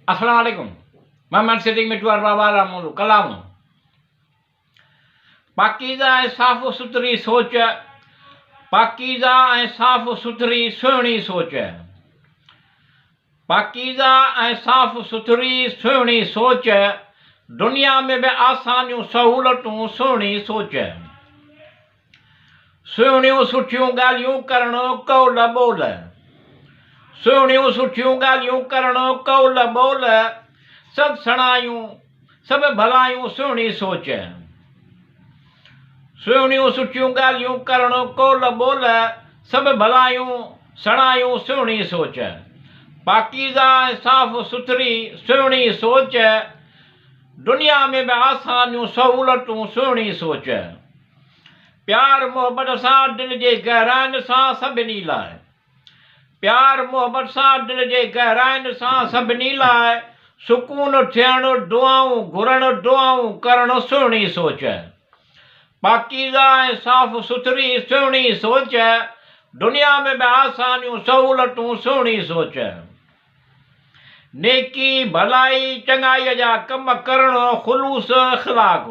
अस्सलाम वालेकुम। मोहम्मद सिद्दीक मिटवार बाबा रामोलू कलाम। पाकीज़ा ऐं साफ़ सुथरी सोच, पाकीज़ा ऐं साफ़ सुथरी सुहिणी सोच, पाकीज़ा ऐं साफ़ सुथरी सुहिणी सोच, दुनिया में बि आसानियूं सहूलतूं सुहिणी सोच, सुहिणियूं सुठियूं ॻाल्हियूं करणु कौल ॿोल, सुहिणियूं सुठियूं ॻाल्हियूं करणु कौल ॿोल, सभु सणायूं सभु भलायूं सुहिणी सोच, सुहिणियूं सुठियूं ॻाल्हियूं करणु कौल ॿोल, सभु भलायूं सणायूं सुहिणी सोच, पाकीज़ा ऐं साफ़ सुथरी सुहिणी सोच, दुनिया में बि आसानियूं सहूलतूं सुहिणी सोच, प्यार मोहबत सां दिलि जे गहराइनि सां सभिनी लाइ, प्यार मोहबत सां दिलि जे गहराइनि सां सभिनी लाइ, सुकून थियणु दुआऊं घुरणु दुआऊं करणु सुहिणी सोच, पाकीज़ा ऐं साफ़ सुथरी सुहिणी सोच, दुनिया में बि आसानियूं सहूलतूं सुहिणी सोच, नेकी भलाई चङाईअ जा कम करणु ख़ुलूस अख़लाक़,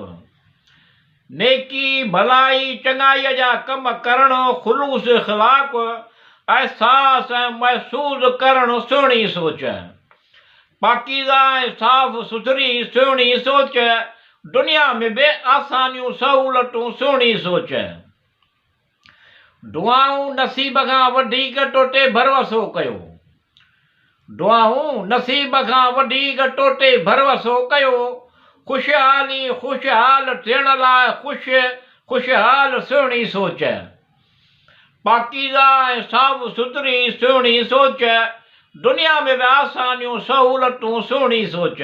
नेकी भलाई चङाईअ जा कम करणु ख़ुलूस अख़लाक़, एहसास ऐं महसूस करणु सुहिणी सोच, पाकीज़ा ऐं साफ़ सुथरी सुहिणी सोच, दुनिया में बि आसानियूं सहूलतूं सुहिणी सोच, दुआऊं नसीब खां वधीक तोते भरवसो कयो, दुआऊं नसीब खां वधीक तोते भरवसो कयो, ख़ुशहाली ख़ुशहाल थियण लाइ ख़ुशहाल सुहिणी सोच, पाकीज़ा ऐं साफ़ सुथरी सुहिणी सोच, दुनिया में बि आसानियूं सहूलतूं सुहिणी सोच,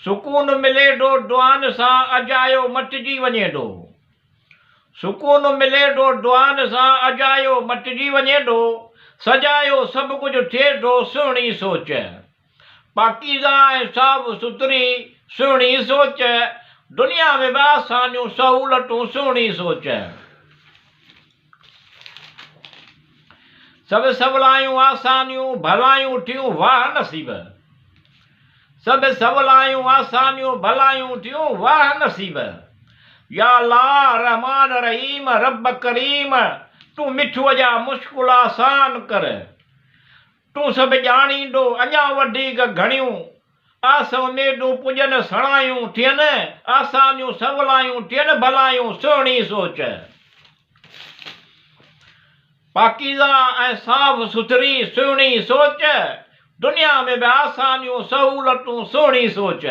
सुकून मिले थो दुआनि सां अजायो मटिजी वञे थो, सुकून मिले थो दुआनि सां अजायो मटिजी वञे थो, सजायो सभु कुझु थिए थो सुहिणी सोच, पाकीज़ा ऐं साफ़ सुथरी सुहिणी सोच, दुनिया में बि आसानियूं सहूलतूं सुहिणी सोच, सभु सवलायूं आसानियूं भलायूं थियूं वाह नसीब, सभु सवलायूं आसानियूं भलायूं थियूं वाह नसीब, या अल्लाह रहमान रहीम रब करीम, तूं मिठूअ जा मुश्किल आसान कर, तूं सभु ॼाणींदो अञा वधीक घणियूं, आस उमेदूं पुॼनि सणायूं थियनि, आसानियूं सवलायूं थियनि भलायूं सुहिणी सोच, पाकीज़ा ऐं साफ़ सुथरी सुहिणी सोच, दुनिया में बि आसानियूं सहूलतूं सुहिणी सोच।